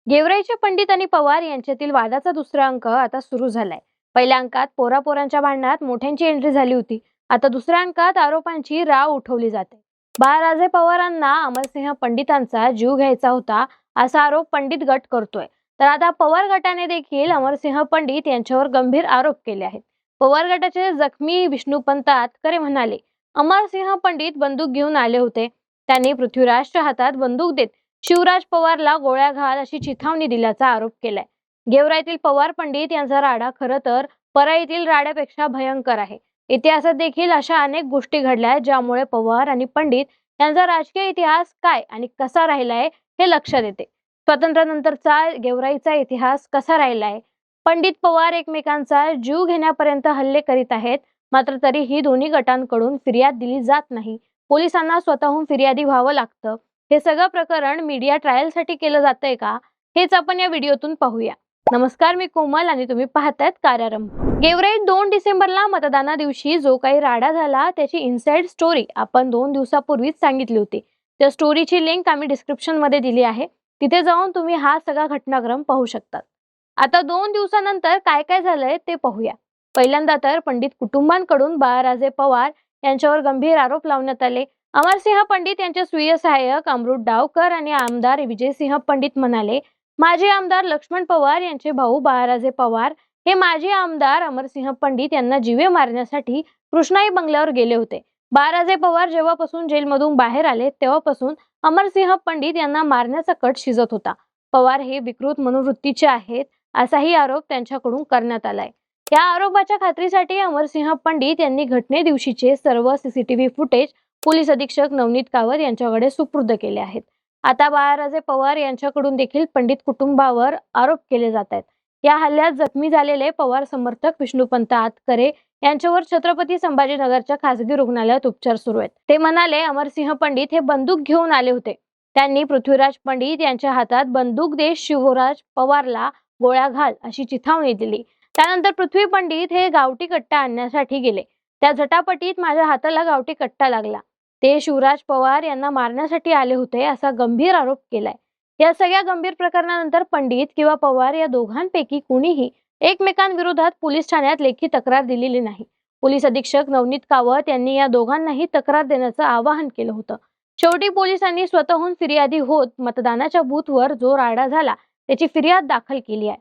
गेवराईचे पंडित आणि पवार यांच्यातील वादाचा दुसरा अंक आता सुरू झालाय. पहिल्या अंकात पोरापोरांच्या भांडणात मोठ्यांची एंट्री झाली होती. आता दुसऱ्या अंकात आरोपांची राव उठवली जाते. बाळराजे पवारांना अमरसिंह पंडितांचा जीव घ्यायचा होता असा आरोप पंडित गट करतोय. तर आता पवार गटाने देखील अमरसिंह पंडित यांच्यावर गंभीर आरोप केले आहेत. पवार गटाचे जखमी विष्णुपंत आतकरे म्हणाले, अमरसिंह पंडित बंदूक घेऊन आले होते. त्यांनी पृथ्वीराजच्या हातात बंदूक देत शिवराज पवारला गोळ्या घाल अशी चिथावणी दिल्याचा आरोप केलाय. गेवराईतील पवार पंडित यांचा राडा खरं तर परळीतील राड्यापेक्षा भयंकर आहे. इतिहासात देखील अशा अनेक गोष्टी घडल्या ज्यामुळे पवार आणि पंडित यांचा राजकीय इतिहास काय आणि कसा राहिलाय हे लक्षात येते. स्वातंत्र्यानंतरचा गेवराईचा इतिहास कसा राहिलाय? पंडित पवार एकमेकांचा जीव घेण्यापर्यंत हल्ले करीत आहेत, मात्र तरीही दोन्ही गटांकडून फिर्याद दिली जात नाही. पोलिसांना स्वतःहून फिर्यादी व्हावं लागतं. हे सगळं प्रकरण मीडिया ट्रायलसाठी केलं जातंय का, हेच आपण या व्हिडिओतून पाहूया. नमस्कार, मी कोमल आणि तुम्ही पाहतायत कार्यारंभ. गेवराईत 2 डिसेंबरला मतदाना दिवशी जो काही राडा झाला त्याची इनसाइड स्टोरी आपण 2 दिवसापूर्वीच सांगितली होती. त्या स्टोरीची लिंक आम्ही डिस्क्रिप्शन मध्ये दिली आहे. तिथे जाऊन तुम्ही हा सगळा घटनाक्रम पाहू शकतात. आता 2 दिवसानंतर काय काय झालंय ते पाहूया. पहिल्यांदा तर पंडित कुटुंबांकडून बाळराजे पवार यांच्यावर गंभीर आरोप लावण्यात आले. अमरसिंह पंडित यांचे स्वीय सहाय्यक अमृत डावकर आणि आमदार विजयसिंह पंडित म्हणाले, माजी आमदार लक्ष्मण पवार यांचे भाऊ बाळराजे पवार हे माजी आमदार अमरसिंह पंडित यांना जीवे मारण्यासाठी कृष्णाई बंगल्यावर गेले होते. बाळराजे पवार जेव्हापासून जेलमधून बाहेर आले तेव्हापासून अमरसिंह पंडित यांना मारण्याचा कट शिजत होता. पवार हे विकृत मनोवृत्तीचे आहेत असाही आरोप त्यांच्याकडून करण्यात आलाय. या आरोपाच्या खात्रीसाठी अमरसिंह पंडित यांनी घटने दिवशीचे सर्व सीसीटीव्ही फुटेज पोलीस अधीक्षक नवनीत कावत यांच्याकडे सुपूर्द केले आहेत. आता बाळराजे पवार यांच्याकडून देखील पंडित कुटुंबावर आरोप केले जात आहेत. या हल्ल्यात जखमी झालेले पवार समर्थक विष्णुपंत आतकरे यांच्यावर छत्रपती संभाजीनगरच्या खासगी रुग्णालयात उपचार सुरू आहेत. ते म्हणाले, अमरसिंह पंडित हे बंदूक घेऊन आले होते. त्यांनी पृथ्वीराज पंडित यांच्या हातात बंदूक देत शिवराज पवारला गोळ्या घाल अशी चिथावणी दिली. त्यानंतर पृथ्वी पंडित हे गावठी कट्टा आणण्यासाठी गेले. त्या झटापटीत माझ्या हाताला गावठी कट्टा लागला. ते शिवराज पवार यांना मारण्यासाठी आले होते असा गंभीर आरोप केलाय. या सगळ्या गंभीर प्रकरणानंतर पंडित किंवा पवार या दोघांपैकी कुणीही एकमेकांविरोधात पोलीस ठाण्यात लेखी तक्रार दिलेली नाही. पोलीस अधीक्षक नवनीत कावत यांनी या दोघांनाही तक्रार देण्याचं आवाहन केलं होतं. शेवटी पोलिसांनी स्वतःहून फिर्यादी होत मतदानाच्या बूथवर जो राडा झाला त्याची फिर्याद दाखल केली आहे.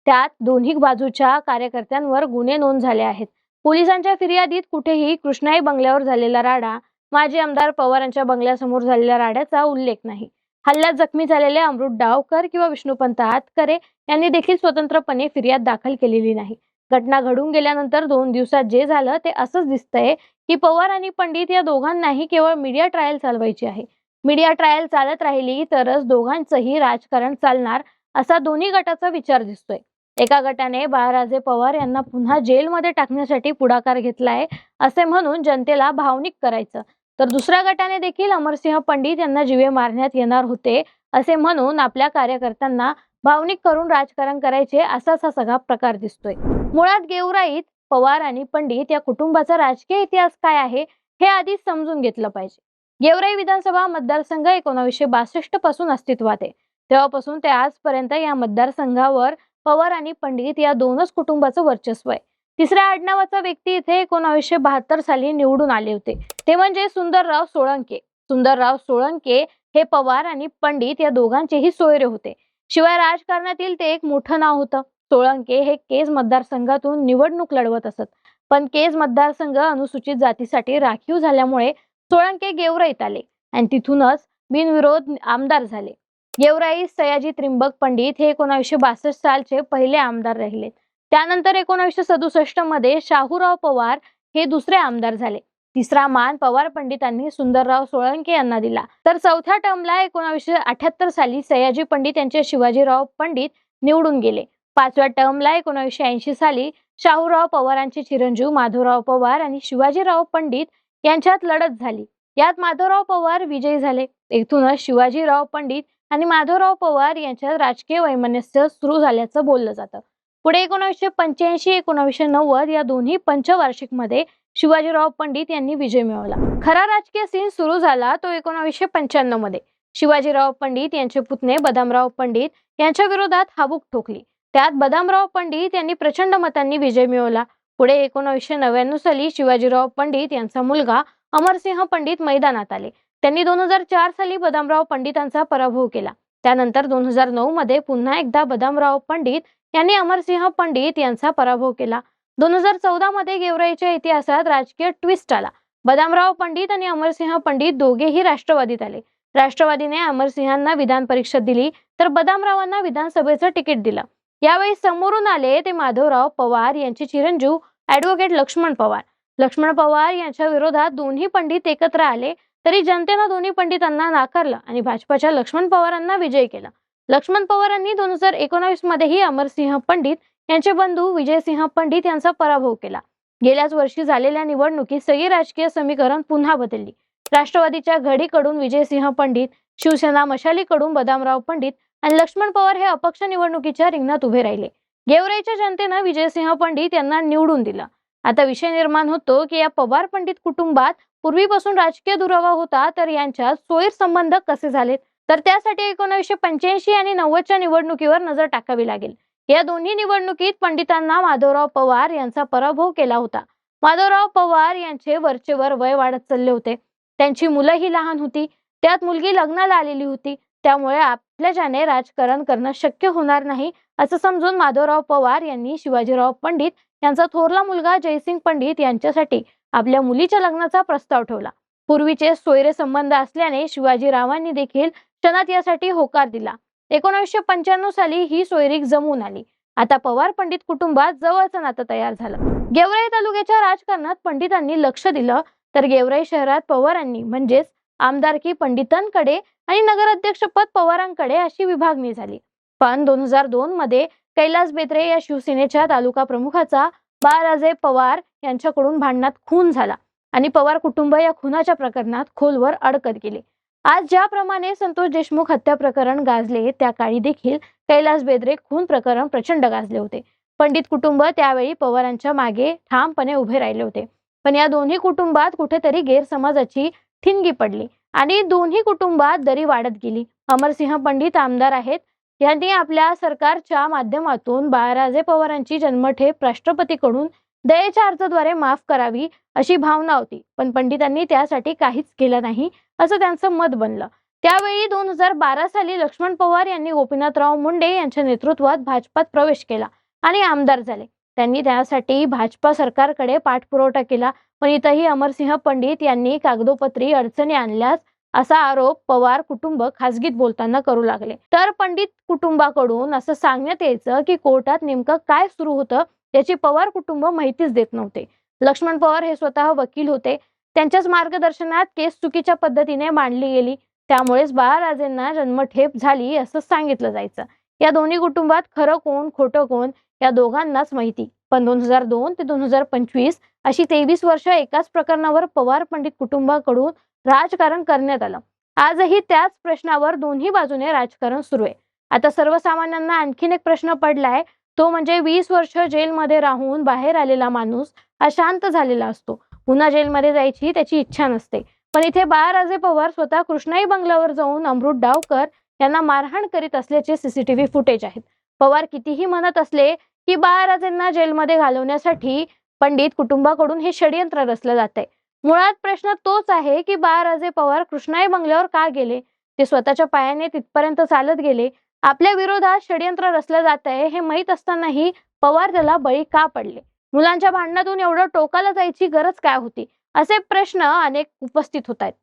त्यात दोन्ही बाजूच्या कार्यकर्त्यांवर गुन्हे नोंद झाले आहेत. पोलिसांच्या फिर्यादीत कुठेही कृष्णाई बंगल्यावर झालेला राडा, माजी आमदार पवारांच्या बंगल्यासमोर झालेल्या राड्याचा उल्लेख नाही. हल्ल्यात जखमी झालेले अमृत डावकर किंवा विष्णुपंत आतकरे यांनी देखील स्वतंत्रपणे फिर्याद दाखल केलेली नाही. घटना घडून गेल्यानंतर 2 दिवसात जे झालं ते असंच दिसतंय की पवार आणि पंडित या दोघांनाही केवळ मीडिया ट्रायल चालवायची आहे. मीडिया ट्रायल चालत राहिली तरच दोघांचंही राजकारण चालणार असा दोन्ही गटाचा विचार दिसतोय. एका गटाने बाळराजे पवार यांना पुन्हा जेलमध्ये टाकण्यासाठी पुढाकार घेतलाय असे म्हणून जनतेला भावनिक करायचं, तर दुसऱ्या गटाने देखील अमरसिंह पंडित यांना जीवे मारण्यात येणार होते असे म्हणून आपल्या कार्यकर्त्यांना भावनिक करून राजकारण करायचे असाच हा सगळा प्रकार दिसतोय. मुळात गेवराईत पवार आणि पंडित या कुटुंबाचा राजकीय इतिहास काय आहे हे आधीच समजून घेतलं पाहिजे. गेवराई विधानसभा मतदारसंघ 1962 पासून अस्तित्वात आहे. तेव्हापासून ते आजपर्यंत या मतदारसंघावर पवार आणि पंडित या दोनच कुटुंबाचं वर्चस्व आहे. तिसऱ्या आडनावाचा व्यक्ती इथे 1972 साली निवडून आले होते. ते म्हणजे सुंदरराव सोळंके. सुंदरराव सोळंके हे पवार आणि पंडित या दोघांचेही सोयरे होते. शिवाय राजकारणातील ते एक मोठं नाव होतं. सोळंके हे केज मतदारसंघातून निवडणूक लढवत असत, पण केज मतदारसंघ अनुसूचित जातीसाठी राखीव झाल्यामुळे सोळंके गेवराईत आले आणि तिथूनच बिनविरोध आमदार झाले. गेवराईत सयाजी त्रिंबक पंडित हे 1962 सालचे पहिले आमदार राहिले. त्यानंतर 1967 मध्ये शाहूराव पवार हे दुसरे आमदार झाले. तिसरा मान पवार पंडितांनी सुंदरराव सोळंके यांना दिला. तर चौथ्या टर्मला 1978 साली सयाजी पंडित यांचे शिवाजीराव पंडित निवडून गेले. पाचव्या टर्मला 1980 साली शाहूराव पवारांचे चिरंजीव माधवराव पवार आणि शिवाजीराव पंडित यांच्यात लढत झाली. यात माधवराव पवार विजयी झाले. येथूनच शिवाजीराव पंडित आणि माधवराव पवार यांच्यात राजकीय वैमनस्य सुरू झाल्याचं बोललं जातं. पुढे 1985 1990 या दोन्ही पंचवार्षिक मध्ये शिवाजीराव पंडित यांनी विजय मिळवला. खरा राजकीय सीन सुरू झाला तो 1995 मध्ये. शिवाजीराव पंडित यांचे पुतणे बदामराव पंडित यांच्या विरोधात हाबूक ठोकली. त्यात बदामराव पंडित यांनी प्रचंड मतांनी विजय मिळवला. पुढे 1999 साली शिवाजीराव पंडित यांचा मुलगा अमरसिंह पंडित मैदानात आले. त्यांनी 2004 साली बदामराव पंडितांचा पराभव केला. त्यानंतर 2009 मध्ये पुन्हा एकदा बदामराव पंडित यांनी अमरसिंह पंडित यांचा पराभव केला. 2014 मध्ये गेवराईच्या इतिहासात राजकीय ट्विस्ट आला. बदामराव पंडित आणि अमरसिंह पंडित दोघेही राष्ट्रवादीत आले. राष्ट्रवादीने अमरसिंहांना विधान परिषद दिली तर बदामरावांना विधानसभेचं तिकीट दिलं. यावेळी समोरून आले ते माधवराव पवार यांचे चिरंजीव ॲडव्होकेट लक्ष्मण पवार. लक्ष्मण पवार यांच्या विरोधात दोन्ही पंडित एकत्र आले तरी जनतेनं दोन्ही पंडितांना नाकारलं आणि भाजपच्या लक्ष्मण पवारांना विजयी केलं. लक्ष्मण पवारांनी 2019 मध्येही अमरसिंह पंडित यांचे बंधू विजयसिंह पंडित यांचा पराभव केला. गेल्याच वर्षी झालेल्या निवडणुकीत सगळी राजकीय समीकरण पुन्हा बदलली. राष्ट्रवादीच्या घडीकडून विजयसिंह पंडित, शिवसेना मशालीकडून बदामराव पंडित आणि लक्ष्मण पवार हे अपक्ष निवडणुकीच्या रिंगणात उभे राहिले. गेवराईच्या जनतेनं विजयसिंह पंडित यांना निवडून दिलं. आता विषय निर्माण होतो की या पवार पंडित कुटुंबात पूर्वीपासून राजकीय दुरावा होता तर यांच्यात सोयीर संबंध कसे झालेत, तर त्यासाठी 1985 आणि 90च्या निवडणुकीवर नजर टाकावी लागेल. या दोन्ही निवडणुकीत पंडितांना माधवराव पवार यांचा पराभव केला होता. माधवराव पवार यांचे वरचेवर वय वाढत चालले होते. त्यांची मुलंही लहान होती. त्यात मुलगी लग्नाला आलेली होती. त्यामुळे आपल्याच्याने राजकारण करणं शक्य होणार नाही असं समजून माधवराव पवार यांनी शिवाजीराव पंडित यांचा थोरला मुलगा जयसिंग पंडित यांच्यासाठी आपल्या मुलीच्या लग्नाचा प्रस्ताव ठेवला. पूर्वीचे सोयरे संबंध असल्याने शिवाजीरावांनी देखील क्षणात यासाठी होकार दिला. 1995 साली ही सोयरीक जमून आली. आता पवार पंडित कुटुंबात जवळचं नातं तयार झालं. गेवराई तालुक्याच्या राजकारणात पंडितांनी लक्ष दिलं तर गेवराई शहरात पवारांनी म्हणजेच आमदारकी पंडितांकडे आणि नगराध्यक्षपद पवारांकडे अशी विभागणी झाली. पण 2002 मध्ये कैलास बेत्रे या शिवसेनेच्या तालुका प्रमुखाचा बाळराजे पवार यांच्याकडून भांडणात खून झाला आणि पवार कुटुंब या खुनाच्या प्रकरणात खोलवर अडकत गेले. आज ज्याप्रमाणे संतोष देशमुख हत्या प्रकरण गाजले त्या काळी देखील कैलास बेत्रे खून प्रकरण प्रचंड गाजले होते. पंडित कुटुंब त्यावेळी पवारांच्या मागे ठामपणे उभे राहिले होते. पण या दोन्ही कुटुंबात कुठेतरी गैरसमजाची ठिणगी पडली आणि दोन्ही कुटुंबात दरी वाढत गेली. अमरसिंह पंडित आमदार आहेत. यांनी आपल्या सरकारच्या माध्यमातून बाळराजे पवारांची जन्मठेप राष्ट्रपतीकडून दयेच्या अर्जाद्वारे माफ करावी अशी भावना होती. पण पंडितांनी त्यासाठी काहीच केलं नाही असं त्यांचं मत बनलं. त्यावेळी 2012 साली लक्ष्मण पवार यांनी गोपीनाथराव मुंडे यांच्या नेतृत्वात भाजपात प्रवेश केला आणि आमदार झाले. त्यांनी त्यासाठी भाजपा सरकारकडे पाठपुरावा केला. पण इथंही अमरसिंह पंडित यांनी कागदोपत्री अडचणी आणल्यास असा आरोप पवार कुटुंब खासगीत बोलताना करू लागले. तर पंडित कुटुंबाकडून असं सांगण्यात यायचं की कोर्टात नेमकं काय सुरू होतं याची पवार कुटुंब माहितीच देत नव्हते. लक्ष्मण पवार हे स्वतः वकील होते. त्यांच्याच मार्गदर्शनात केस चुकीच्या पद्धतीने मांडली गेली. त्यामुळेच बाळराजेंना जन्मठेप झाली असं सांगितलं जायचं. या दोन्ही कुटुंबात खरं कोण खोटं कोण या दोघांनाच माहिती. पण 2002 ते 2025 अशी 23 वर्ष एकाच प्रकरणावर पवार पंडित कुटुंबाकडून राजकारण करण्यात आलं. आजही त्याच प्रश्नावर दोन्ही बाजूने राजकारण सुरू आहे. आता सर्वसामान्यांना आणखीन एक प्रश्न पडलाय, तो म्हणजे 20 वर्ष जेलमध्ये राहून बाहेर आलेला माणूस अशांत झालेला असतो. पुन्हा जेलमध्ये जायची त्याची इच्छा नसते. पण इथे बाळराजे पवार स्वतः कृष्णाई बंगल्यावर जाऊन अमृत डावकर यांना मारहाण करीत असल्याचे सीसीटीव्ही फुटेज आहेत. पवार कितीही म्हणत असले की बाळराजेंना जेलमध्ये घालवण्यासाठी पंडित कुटुंबाकडून हे षडयंत्र रचलं जात आहे. मुळात प्रश्न तोच आहे की बाळराजे पवार कृष्णाई बंगल्यावर का गेले? ते स्वतःच्या पायाने तिथपर्यंत चालत गेले. आपल्या विरोधात षडयंत्र रचलं जात आहे हे माहीत असतानाही पवार त्याला बळी का पडले? मुलांच्या भांडणातून एवढं टोकाला जायची गरज काय होती? असे प्रश्न अनेक उपस्थित होत आहेत.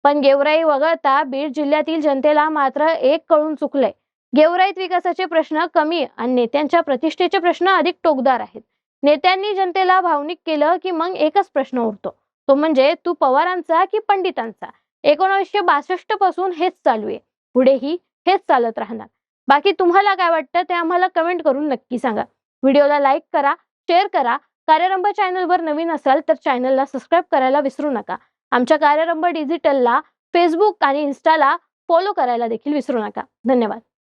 पण गेवराई वगळता बीड जिल्ह्यातील जनतेला मात्र एक कळून चुकलंय. गेवराईत विकासाचे प्रश्न कमी आणि नेत्यांच्या प्रतिष्ठेचे प्रश्न अधिक टोकदार आहेत. नेत्यांनी जनतेला भावनिक केलं की मग एकच प्रश्न उरतो, तो म्हणजे तू पवारांचा की पंडितांचा? 1962 पासून हेच चालू आहे. पुढेही हेच चालत राहणार. बाकी तुम्हाला काय वाटतं ते आम्हाला कमेंट करून नक्की सांगा. व्हिडिओला लाईक करा, शेअर करा. कार्यरंभ चॅनलवर नवीन असाल तर चॅनलला सबस्क्राईब करायला विसरू नका. आमच्या कार्यरंभ डिजिटलला फेसबुक आणि इन्स्टाला फॉलो करायला देखील विसरू नका. धन्यवाद.